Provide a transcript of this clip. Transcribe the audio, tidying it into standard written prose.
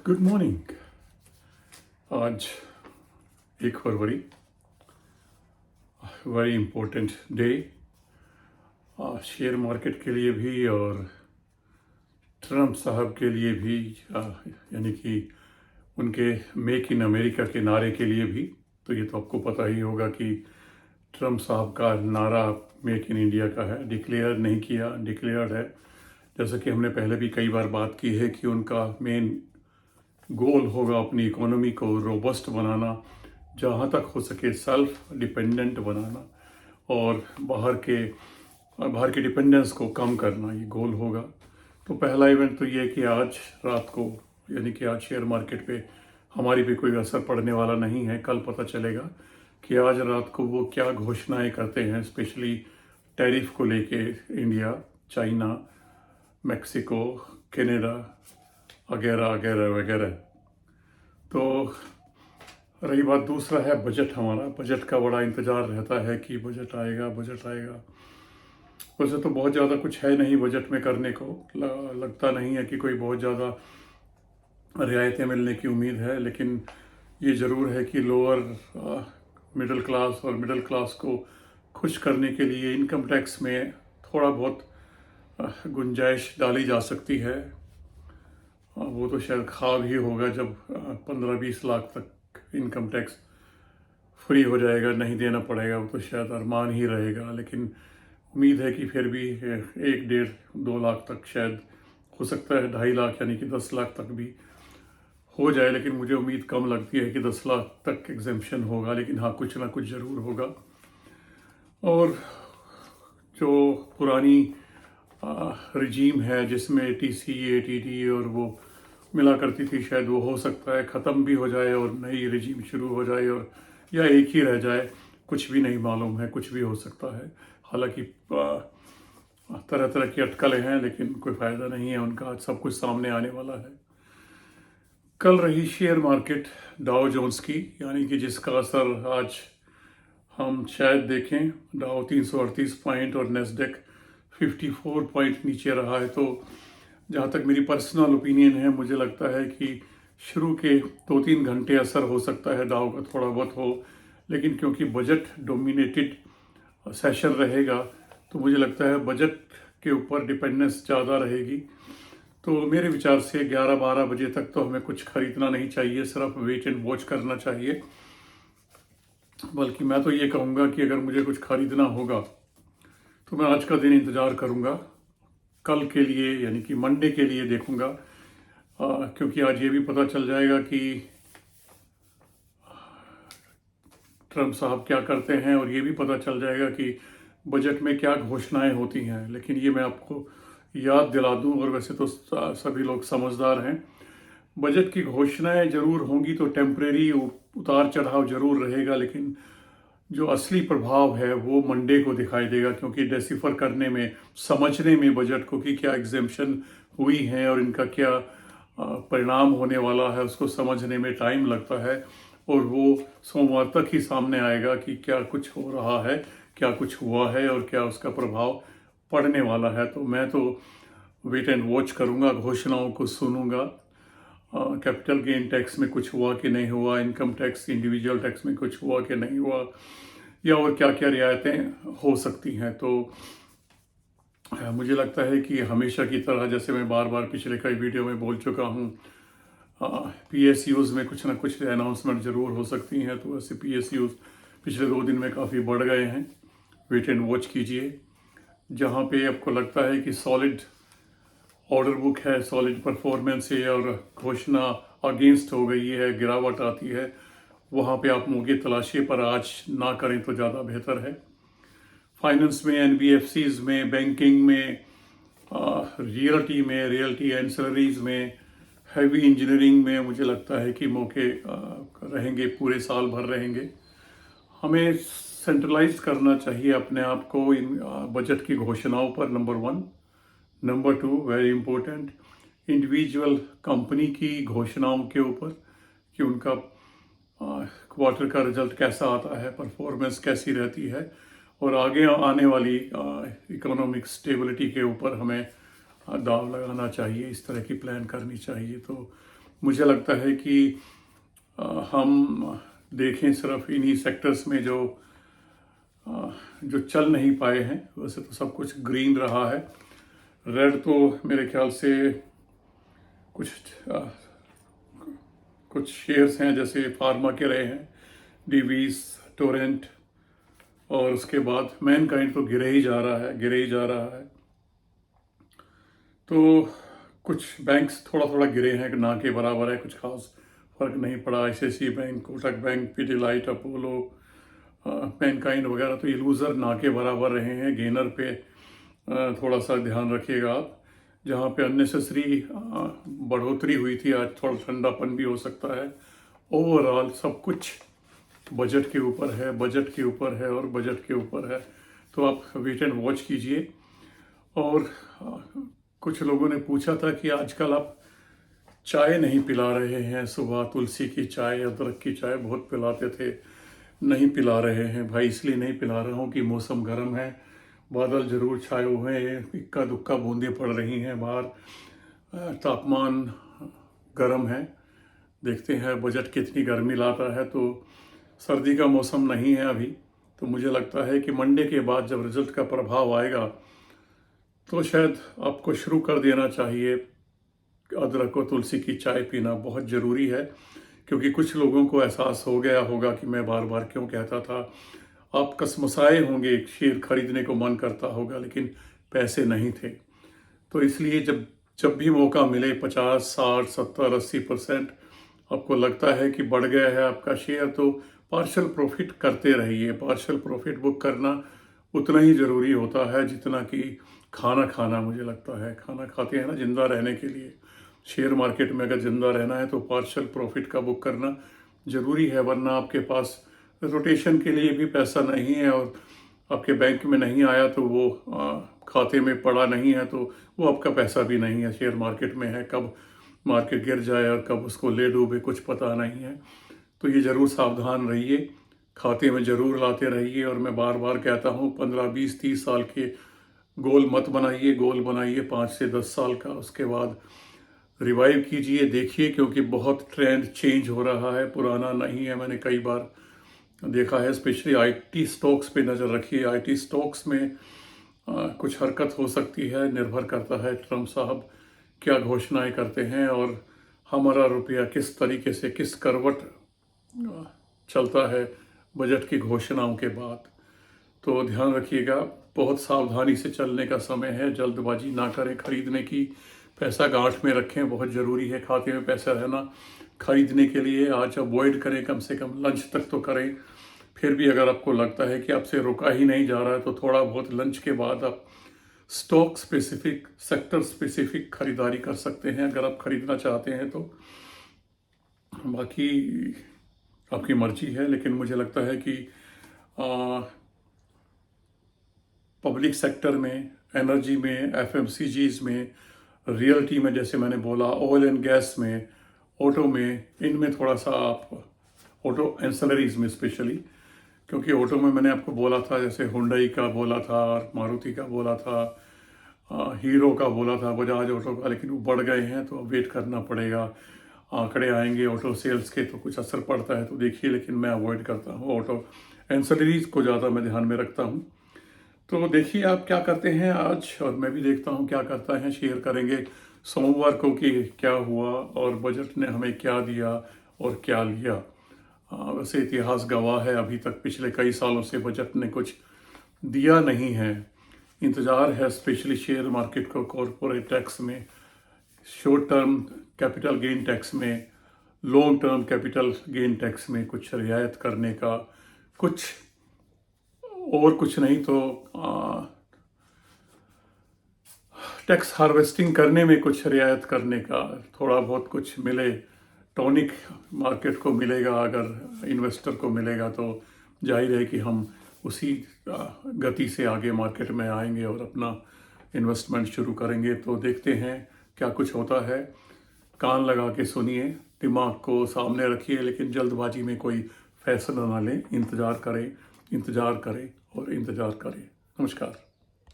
Good morning. आज 1 फरवरी, very important day share market के लिए भी और ट्रम्प साहब के लिए भी, यानी कि उनके मेक इन अमेरिका के नारे के लिए भी। तो ये तो आपको पता ही होगा कि ट्रम्प साहब का नारा मेक इन इंडिया का है, डिक्लेयर नहीं किया, डिक्लेयर्ड है। जैसा कि हमने पहले भी कई बार बात की है कि उनका मेन गोल होगा अपनी इकोनॉमी को रोबस्ट बनाना, जहाँ तक हो सके सेल्फ डिपेंडेंट बनाना और बाहर के डिपेंडेंस को कम करना, ये गोल होगा। तो पहला इवेंट तो ये है कि आज रात को, यानी कि आज शेयर मार्केट पे हमारी भी कोई असर पड़ने वाला नहीं है। कल पता चलेगा कि आज रात को वो क्या घोषणाएं करते हैं, स्पेशली टैरिफ को लेके इंडिया, चाइना, मैक्सिको, कनाडा वगैरह वगैरह वगैरह। तो रही बात, दूसरा है बजट। हमारा बजट का बड़ा इंतज़ार रहता है कि बजट आएगा, बजट आएगा। वैसे तो बहुत ज़्यादा कुछ है नहीं बजट में करने को, लगता नहीं है कि कोई बहुत ज़्यादा रियायतें मिलने की उम्मीद है। लेकिन ये ज़रूर है कि लोअर मिडिल क्लास और मिडिल क्लास को खुश करने के लिए इनकम टैक्स में थोड़ा बहुत गुंजाइश डाली जा सकती है। वो तो शायद ख्वाब ही होगा जब 15-20 लाख तक इनकम टैक्स फ्री हो जाएगा, नहीं देना पड़ेगा। वो तो शायद अरमान ही रहेगा। लेकिन उम्मीद है कि फिर भी 1, 1.5, 2 लाख तक शायद हो सकता है, 2.5 लाख यानी कि 10 लाख तक भी हो जाए। लेकिन मुझे उम्मीद कम लगती है कि 10 लाख तक एग्जेम्पशन होगा। लेकिन हाँ, कुछ ना कुछ ज़रूर होगा। और जो पुरानी रजीम है जिसमें TCA, TDA और वो मिला करती थी, शायद वो हो सकता है ख़त्म भी हो जाए और नई रजीम शुरू हो जाए, और या एक ही रह जाए। कुछ भी नहीं मालूम है, कुछ भी हो सकता है। हालांकि तरह तरह की अटकलें हैं, लेकिन कोई फ़ायदा नहीं है उनका। आज सब कुछ सामने आने वाला है। कल रही शेयर मार्केट डाउ जोन्स की, यानी कि जिसका असर आज हम शायद देखें। डाउ 338 पॉइंट और नेस्डेक 54 पॉइंट नीचे रहा है। तो जहाँ तक मेरी पर्सनल ओपिनियन है, मुझे लगता है कि शुरू के 2-3 घंटे असर हो सकता है डाउ का, थोड़ा बहुत हो। लेकिन क्योंकि बजट डोमिनेटेड सेशन रहेगा, तो मुझे लगता है बजट के ऊपर डिपेंडेंस ज़्यादा रहेगी। तो मेरे विचार से 11-12 बजे तक तो हमें कुछ खरीदना नहीं चाहिए, सिर्फ वेट एंड वॉच करना चाहिए। बल्कि मैं तो ये कहूँगा कि अगर मुझे कुछ खरीदना होगा तो मैं आज का दिन इंतज़ार करूँगा, कल के लिए यानी कि मंडे के लिए देखूँगा। क्योंकि आज ये भी पता चल जाएगा कि ट्रम्प साहब क्या करते हैं, और ये भी पता चल जाएगा कि बजट में क्या घोषणाएं होती हैं। लेकिन ये मैं आपको याद दिला दूं, और वैसे तो सभी लोग समझदार हैं, बजट की घोषणाएं जरूर होंगी तो टेम्परेरी उतार चढ़ाव जरूर रहेगा। लेकिन जो असली प्रभाव है वो मंडे को दिखाई देगा, क्योंकि डेसिफर करने में, समझने में बजट को कि क्या एग्जेम्पशन हुई है और इनका क्या परिणाम होने वाला है, उसको समझने में टाइम लगता है। और वो सोमवार तक ही सामने आएगा कि क्या कुछ हो रहा है, क्या कुछ हुआ है और क्या उसका प्रभाव पड़ने वाला है। तो मैं तो वेट एंड वॉच करूँगा, घोषणाओं को सुनूंगा। कैपिटल गेन टैक्स में कुछ हुआ कि नहीं हुआ, इनकम टैक्स, इंडिविजुअल टैक्स में कुछ हुआ कि नहीं हुआ, या और क्या क्या रियायतें हो सकती हैं। तो मुझे लगता है कि हमेशा की तरह, जैसे मैं बार बार पिछले कई वीडियो में बोल चुका हूँ, PSUs में कुछ ना कुछ अनाउंसमेंट ज़रूर हो सकती हैं। तो वैसे PSUs पिछले 2 दिन में काफ़ी बढ़ गए हैं। वेट एंड वॉच कीजिए। जहाँ पे आपको लगता है कि सॉलिड ऑर्डर बुक है, सॉलिड परफॉर्मेंस है और घोषणा अगेंस्ट हो गई है, गिरावट आती है, वहाँ पे आप मौके तलाशी, पर आज ना करें तो ज़्यादा बेहतर है। फाइनेंस में, NBFCs में, बैंकिंग में, रियल्टी एंसिलरीज में, हैवी इंजीनियरिंग में मुझे लगता है कि मौके रहेंगे, पूरे साल भर रहेंगे। हमें सेंट्रलाइज करना चाहिए अपने आप को इन बजट की घोषणाओं पर, number 1। Number 2, very important, individual company की घोषणाओं के ऊपर कि उनका क्वार्टर का रिजल्ट कैसा आता है, परफॉर्मेंस कैसी रहती है, और आगे आने वाली इकोनॉमिक स्टेबिलिटी के ऊपर हमें दाव लगाना चाहिए, इस तरह की प्लान करनी चाहिए। तो मुझे लगता है कि हम देखें सिर्फ इन्हीं सेक्टर्स में जो चल नहीं पाए हैं। वैसे तो सब कुछ ग्रीन रहा है। रेड तो मेरे ख्याल से कुछ कुछ शेयर्स हैं, जैसे फार्मा के रहे हैं, डीवीज, टोरेंट, और उसके बाद मैनकाइंड तो गिरे ही जा रहा है, गिरे ही जा रहा है। तो कुछ बैंक्स थोड़ा थोड़ा गिरे हैं, ना के बराबर है, कुछ खास फर्क नहीं पड़ा। ICICI bank, Kotak bank, Pidilite, Apollo, Mankind वगैरह तो ये लूज़र ना के बराबर रहे हैं। गेनर पे थोड़ा सा ध्यान रखिएगा आप। जहाँ पे अननेसेसरी बढ़ोतरी हुई थी, आज थोड़ा ठंडापन भी हो सकता है। ओवरऑल सब कुछ बजट के ऊपर है, बजट के ऊपर है और बजट के ऊपर है। तो आप वेट एंड वॉच कीजिए। और कुछ लोगों ने पूछा था कि आजकल आप चाय नहीं पिला रहे हैं, सुबह तुलसी की चाय, अदरक की चाय बहुत पिलाते थे, नहीं पिला रहे हैं। भाई इसलिए नहीं पिला रहा हूँ कि मौसम गर्म है, बादल जरूर छाए हुए हैं, इक्का दुक्का बूंदें पड़ रही हैं बाहर, तापमान गर्म है। देखते हैं बजट कितनी गर्मी लाता है। तो सर्दी का मौसम नहीं है अभी। तो मुझे लगता है कि मंडे के बाद जब रिजल्ट का प्रभाव आएगा तो शायद आपको शुरू कर देना चाहिए अदरक और तुलसी की चाय पीना। बहुत ज़रूरी है, क्योंकि कुछ लोगों को एहसास हो गया होगा कि मैं बार बार क्यों कहता था। आप कसमसाए होंगे, शेयर खरीदने को मन करता होगा लेकिन पैसे नहीं थे। तो इसलिए जब जब भी मौका मिले 50, 60, 70, 80% आपको लगता है कि बढ़ गया है आपका शेयर, तो पार्शियल प्रॉफिट करते रहिए। पार्शियल प्रॉफिट बुक करना उतना ही ज़रूरी होता है जितना कि खाना खाना। मुझे लगता है खाना खाते हैं ना जिंदा रहने के लिए। शेयर मार्केट में अगर जिंदा रहना है तो पार्शियल प्रॉफिट का बुक करना ज़रूरी है, वरना आपके पास रोटेशन के लिए भी पैसा नहीं है और आपके बैंक में नहीं आया तो वो खाते में पड़ा नहीं है तो वो आपका पैसा भी नहीं है। शेयर मार्केट में है, कब मार्केट गिर जाए और कब उसको ले डूबे कुछ पता नहीं है। तो ये ज़रूर सावधान रहिए, खाते में ज़रूर लाते रहिए। और मैं बार बार कहता हूँ 15, 20, 30 साल के गोल मत बनाइए, गोल बनाइए 5 से 10 साल का। उसके बाद रिवाइव कीजिए, देखिए, क्योंकि बहुत ट्रेंड चेंज हो रहा है, पुराना नहीं है। मैंने कई बार देखा है, स्पेशली आईटी स्टॉक्स पे नज़र रखिए। आईटी स्टॉक्स में कुछ हरकत हो सकती है, निर्भर करता है ट्रम्प साहब क्या घोषणाएं करते हैं और हमारा रुपया किस तरीके से, किस करवट चलता है बजट की घोषणाओं के बाद। तो ध्यान रखिएगा, बहुत सावधानी से चलने का समय है, जल्दबाजी ना करें खरीदने की। पैसा गांठ में रखें, बहुत ज़रूरी है खाते में पैसा रहना खरीदने के लिए। आज अवॉइड करें, कम से कम लंच तक तो करें। फिर भी अगर आपको लगता है कि आपसे रुका ही नहीं जा रहा है तो थोड़ा बहुत लंच के बाद आप स्टॉक स्पेसिफिक, सेक्टर स्पेसिफिक खरीदारी कर सकते हैं अगर आप खरीदना चाहते हैं तो। बाकी आपकी मर्जी है, लेकिन मुझे लगता है कि पब्लिक सेक्टर में, एनर्जी में, एफएमसीजीज में, रियल्टी में, जैसे मैंने बोला, ऑयल एंड गैस में, ऑटो में, इनमें थोड़ा सा आप, ऑटो एंसेलरीज में स्पेशली, क्योंकि ऑटो में मैंने आपको बोला था, जैसे हुंडई का बोला था, मारुति का बोला था, हीरो का बोला था, बजाज ऑटो का, लेकिन वो बढ़ गए हैं तो अब वेट करना पड़ेगा। आंकड़े आएंगे ऑटो सेल्स के तो कुछ असर पड़ता है तो देखिए, लेकिन मैं अवॉइड करता हूँ, ऑटो एंसेलरीज को ज़्यादा मैं ध्यान में रखता हूँ। तो देखिए आप क्या करते हैं आज, और मैं भी देखता हूँ क्या करता है। शेयर करेंगे सोमवार को कि क्या हुआ और बजट ने हमें क्या दिया और क्या लिया। वैसे इतिहास गवाह है, अभी तक पिछले कई सालों से बजट ने कुछ दिया नहीं है। इंतज़ार है स्पेशली शेयर मार्केट को कॉरपोरेट टैक्स में, short term capital gain tax में, long term capital gain tax में कुछ रियायत करने का, कुछ और कुछ नहीं तो टैक्स हार्वेस्टिंग करने में कुछ रियायत करने का, थोड़ा बहुत कुछ मिले। टॉनिक मार्केट को मिलेगा, अगर इन्वेस्टर को मिलेगा तो जाहिर है कि हम उसी गति से आगे मार्केट में आएंगे और अपना इन्वेस्टमेंट शुरू करेंगे। तो देखते हैं क्या कुछ होता है। कान लगा के सुनिए, दिमाग को सामने रखिए, लेकिन जल्दबाजी में कोई फैसला ना लें। इंतज़ार करें, इंतज़ार करें और इंतज़ार करें। नमस्कार।